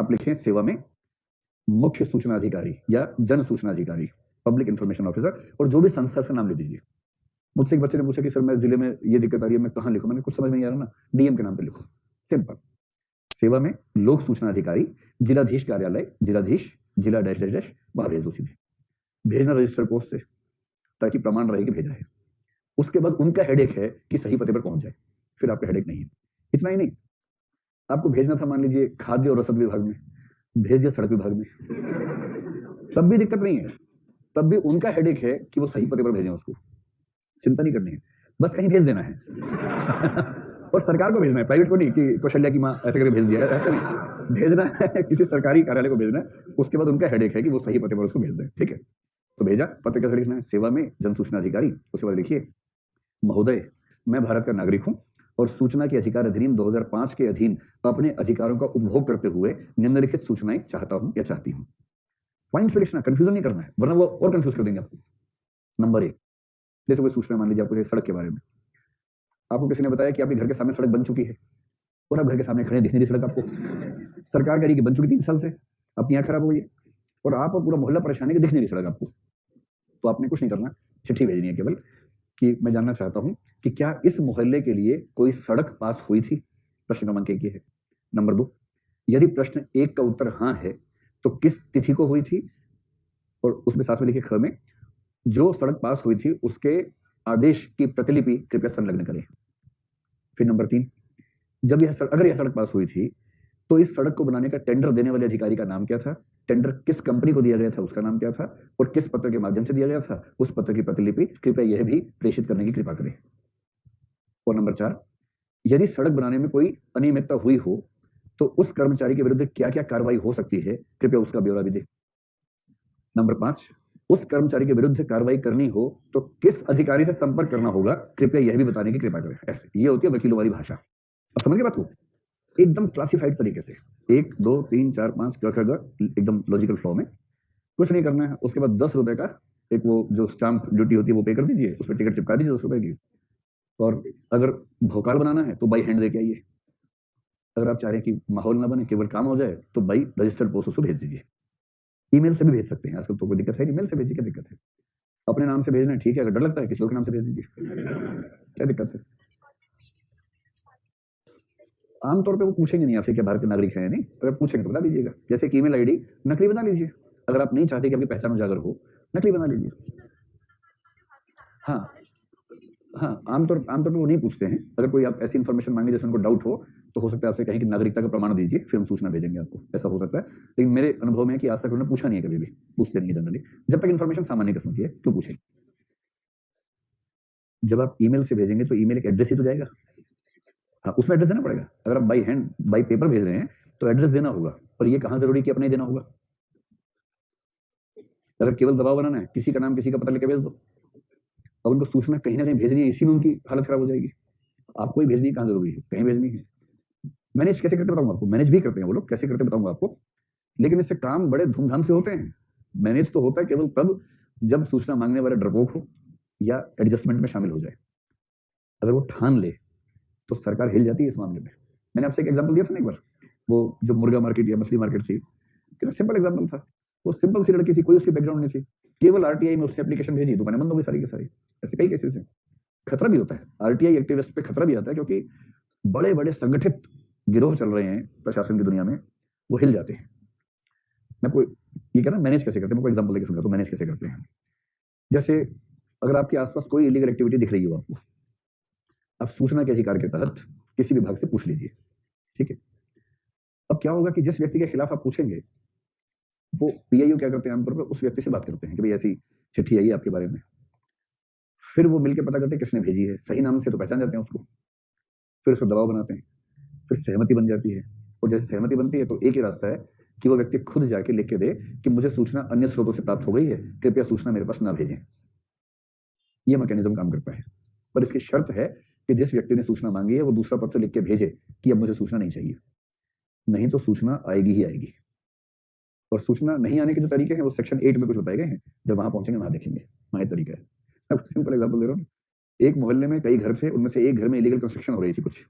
आप लिखें सेवा में मुख्य सूचना अधिकारी या जन सूचना अधिकारी, पब्लिक इंफॉर्मेशन ऑफिसर, और जो भी संस्था से नाम ले दीजिए। मुझसे एक बच्चे ने पूछा कि सर मैं जिले में ये दिक्कत आ रही है, मैं कहाँ लिखूं? मैंने कुछ समझ में नहीं आ रहा ना, डीएम के नाम पे लिखो, सिंपल। सेवा में लोक सूचना अधिकारी, जिलाधीश कार्यालय, जिलाधीश, जिला डैश डैश डैश, वहां भेज दो सीधे। भेजना रजिस्टर पोस्ट से, ताकि प्रमाण रहे कि भेजा है। उसके बाद उनका हेडेक है कि सही पते पर पहुंच जाए, फिर आपका हेडेक नहीं है। इतना ही नहीं, आपको भेजना था मान लीजिए खाद्य और रसद विभाग में, भेज दिया सड़क विभाग में, तब भी दिक्कत नहीं है, तब भी उनका हेडेक है कि वो सही पते पर भेजें उसको। चिंता नहीं करनी है, बस कहीं भेज देना है। और सरकार को भेजना है, प्राइवेट को नहीं कि कौशल्या की माँ ऐसे करके भेज दिया, ऐसा नहीं, भेजना है किसी सरकारी कार्यालय को भेजना है। उसके बाद उनका हेडेक है कि वो सही पते पर उसको भेज दें, ठीक है। तो भेजा, पत्र कैसे लिखना है? सेवा में जन सूचना अधिकारी। उसके बाद लिखिए, महोदय मैं भारत का नागरिक हूं और सूचना के अधिकार अधिनियम 2005 के अधीन अपने अधिकारों का उपभोग करते हुए निम्नलिखित सूचनाएं चाहता हूं या चाहती हूं। पॉइंट्स पे लिखना, कंफ्यूजन नहीं करना है, वरना वो और कंफ्यूज कर देंगे आपको। नंबर 1, जैसे कोई सूचना मान लीजिए आपको सड़क के बारे में, आपको किसी ने बताया कि आपके घर के सामने सड़क बन चुकी है और आप घर के सामने खड़े, दिख नहीं रही सड़क आपको। सरकार कह रही कि बन चुकी 3 साल से, आपकी आंख खराब हो गई है और आप और पूरा मोहल्ला परेशान है कि दिख नहीं रही सड़क आपको। तो आपने कुछ नहीं करना, चिट्ठी भेजनी है केवल कि मैं जानना चाहता हूं कि क्या इस मोहल्ले के लिए कोई सड़क पास हुई थी। प्रश्न क्रमांक 1 ये है। नंबर 2, यदि प्रश्न 1 का उत्तर हाँ है तो किस तिथि को हुई थी, और उसमें साथ में लिखे ख में जो सड़क पास हुई थी उसके आदेश की प्रतिलिपि कृपया संलग्न करें। फिर नंबर 3, जब अगर यह सड़क पास हुई थी तो इस सड़क को बनाने का टेंडर देने वाले अधिकारी का नाम क्या था, टेंडर किस कंपनी को दिया गया था उसका नाम क्या था, और किस पत्र के माध्यम से दिया गया था, उस पत्र की प्रतिलिपि कृपया यह भी प्रेषित करने की कृपा करें। और नंबर 4, यदि सड़क बनाने में कोई अनियमितता हुई हो तो उस कर्मचारी के विरुद्ध क्या क्या कार्रवाई हो सकती है, कृपया उसका ब्यौरा भी दे। नंबर 5, उस कर्मचारी के विरुद्ध कार्रवाई करनी हो तो किस अधिकारी से संपर्क करना होगा, कृपया यह भी बताने की कृपा करें। ऐसे ये होती है वकीलों वाली भाषा। अब समझ गए बात को? एकदम क्लासिफाइड तरीके से 1 2 3 4 5 ग ख ग, एकदम लॉजिकल फ्लो में। कुछ नहीं करना है, उसके बाद 10 रुपए का एक वो जो स्टाम्प ड्यूटी होती है वो पे कर दीजिए, उस पर टिकट चिपका दीजिए 10 रुपए की। और अगर भोकाल बनाना है तो बाई हैंड दे के आइए। अगर आप चाह रहे हैं कि माहौल ना बने, केवल काम हो जाए, तो बाई रजिस्टर्ड पोस्ट उसको भेज दीजिए। ईमेल से भी भेज सकते हैं, आजकल तो कोई दिक्कत है नहीं, ईमेल से भेजिए, क्या दिक्कत है। अपने नाम से भेजना है ठीक है, अगर डर लगता है किसी और के नाम से भेज दीजिए, क्या दिक्कत है। आमतौर पे वो पूछेंगे नहीं आपसे क्या भारत के नागरिक हैं या नहीं, अगर पूछेंगे तो बता दीजिएगा। जैसे कि ईमेल आईडी नकली बना लीजिए, अगर आप नहीं चाहते कि आपकी पहचान उजागर हो, नकली बना लीजिए। हाँ हाँ, आमतौर पे वो नहीं पूछते हैं। अगर कोई आप ऐसी इन्फॉर्मेशन मांगे जैसे उनको डाउट हो, तो हो सकता है आपसे कहें कि नागरिकता का प्रमाण दीजिए, फिर हम सूचना भेजेंगे आपको, ऐसा हो सकता है। लेकिन मेरे अनुभव में है कि आज तक उन्होंने पूछा नहीं है, कभी भी पूछते नहीं है जनरली, जब तक इन्फॉर्मेशन सामान्य किस्म की है, क्यों पूछेंगे। जब आप ईमेल से भेजेंगे तो ईमेल एक एड्रेस ही तो जाएगा, हाँ उसमें एड्रेस देना पड़ेगा। अगर आप बाई हैंड बाई पेपर भेज रहे हैं तो एड्रेस देना होगा, और ये कहाँ जरूरी कि अपने देना होगा। अगर केवल दबाव बनाना है, किसी का नाम किसी का पता लेके भेज दो। अब उनको सूचना कहीं ना कहीं भेजनी है, इसी में उनकी हालत खराब हो जाएगी। आपको ही भेजनी कहाँ जरूरी है, कहीं भेजनी है। मैनेज कैसे करते बताऊंगा आपको, मैनेज भी करते हैं वो लोग, कैसे करते बताऊंगा आपको, लेकिन इससे काम बड़े धूमधाम से होते हैं। मैनेज तो होता है केवल तब जब सूचना मांगने वाला डरपोक हो या एडजस्टमेंट में शामिल हो जाए। अगर वो ठान ले तो सरकार हिल जाती है इस मामले में। मैंने आपसे एक एग्जांपल दिया था ना एक बार, वो जो मुर्गा मार्केट या मछली मार्केट थी, कितना सिंपल एग्जांपल था। वो सिंपल सी लड़की थी, कोई उसकी बैकग्राउंड नहीं थी, केवल आरटीआई में उसने एप्लीकेशन भेजी, दुकानें बंद हो गई सारी की सारी। ऐसे कई केसेस हैं। खतरा भी होता है, आरटीआई एक्टिविस्ट पे खतरा भी आता है, क्योंकि बड़े बड़े संगठित गिरोह चल रहे हैं प्रशासन की दुनिया में, वो हिल जाते हैं। मैं कोई ये कह रहा मैनेज कैसे करते हैं, मैं कोई एग्जांपल लेके समझाता हूं मैनेज कैसे करते हैं। जैसे अगर आपके आसपास कोई इलीगल एक्टिविटी दिख रही हो आपको, आप सूचना के अधिकार के तहत किसी विभाग से पूछ लीजिए, ठीक है। अब क्या होगा कि जिस व्यक्ति के खिलाफ आप पूछेंगे, वो पीआईओ क्या करते हैं आमतौर पर, उस व्यक्ति से बात करते हैं कि भाई ऐसी चिट्ठी आई है आपके बारे में। फिर वो मिलकर पता करते हैं किसने भेजी है, सही नाम से तो पहचान जाते हैं उसको, फिर उस पर दबाव बनाते हैं, फिर सहमति बन जाती है। और जैसे सहमति बनती है तो एक ही रास्ता है कि वो व्यक्ति खुद जाके लिख के दे कि मुझे सूचना अन्य स्रोतों से प्राप्त हो गई है, कृपया सूचना मेरे पास ना भेजें। ये मैकेनिज्म काम करता है, पर इसकी शर्त है कि जिस व्यक्ति ने सूचना मांगी है वो दूसरा पत्र लिख के भेजे कि अब मुझे सूचना नहीं चाहिए, नहीं तो सूचना आएगी ही आएगी। और सूचना नहीं आने के जो तरीके हैं वो सेक्शन 8 में कुछ बताए गए हैं, जब वहां पहुंचेंगे वहां देखेंगे, वहां ये तरीका है। अब सिंपल एग्जांपल दे रहा हूँ, एक मोहल्ले में कई घर थे, उनमें से एक घर में इलीगल कंस्ट्रक्शन हो रही थी कुछ,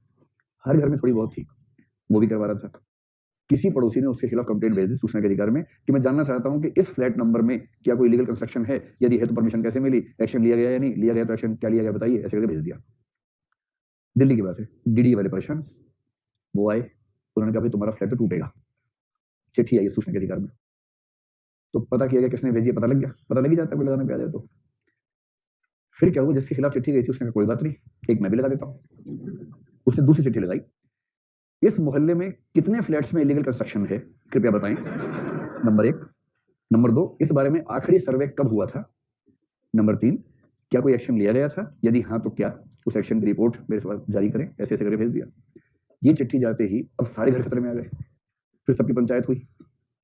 हर घर में थोड़ी बहुत थी, वो भी करवा रहा था। किसी पड़ोसी ने उसके खिलाफ कंप्लेंट भेज दी सूचना के अधिकार में कि मैं जानना चाहता हूं कि इस फ्लैट नंबर में क्या कोई इलीगल कंस्ट्रक्शन है, यदि है तो परमिशन कैसे मिली, एक्शन लिया गया या नहीं लिया गया, तो एक्शन क्या लिया गया बताइए, ऐसे करके भेज दिया। दिल्ली की बात है, डीडी वाले परेशान, वो आए, उन्होंने कहा भाई तुम्हारा फ्लैट तो टूटेगा, चिट्ठी आई सूचना के अधिकार में। तो पता किया गया किसने भेजी, पता लग गया, पता लग ही जाता है कोई लगाने पे आ जाए तो। फिर क्या हुआ, जिसके खिलाफ चिट्ठी गई थी उसने कहा कोई बात नहीं, एक मैं भी लगा देता हूं। उसने दूसरी चिट्ठी लगाई, इस मोहल्ले में कितने फ्लैट्स में इलीगल कंस्ट्रक्शन है कृपया बताएं, नंबर 1। नंबर 2, इस बारे में आखिरी सर्वे कब हुआ था। नंबर 3, क्या कोई एक्शन लिया गया था, यदि हाँ तो क्या, उस एक्शन की रिपोर्ट मेरे पास जारी करें, ऐसे ऐसे करके भेज दिया। ये चिट्ठी जाते ही अब सारे घर खतरे में आ गए। फिर सबकी पंचायत हुई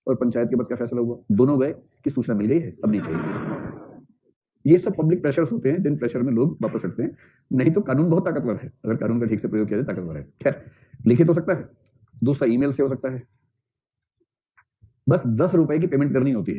और पंचायत के बाद क्या फैसला हुआ, दोनों गए कि सूचना मिल गई है, अब नहीं चाहिए। ये सब पब्लिक प्रेशर्स होते हैं, जिन प्रेशर में लोग वापस हटते हैं। नहीं तो कानून बहुत ताकतवर है, अगर कानून का ठीक से प्रयोग किया जाए ताकतवर है। खैर, लिखित हो सकता है, दूसरा ईमेल से हो सकता है, बस 10 रुपए की पेमेंट करनी होती है।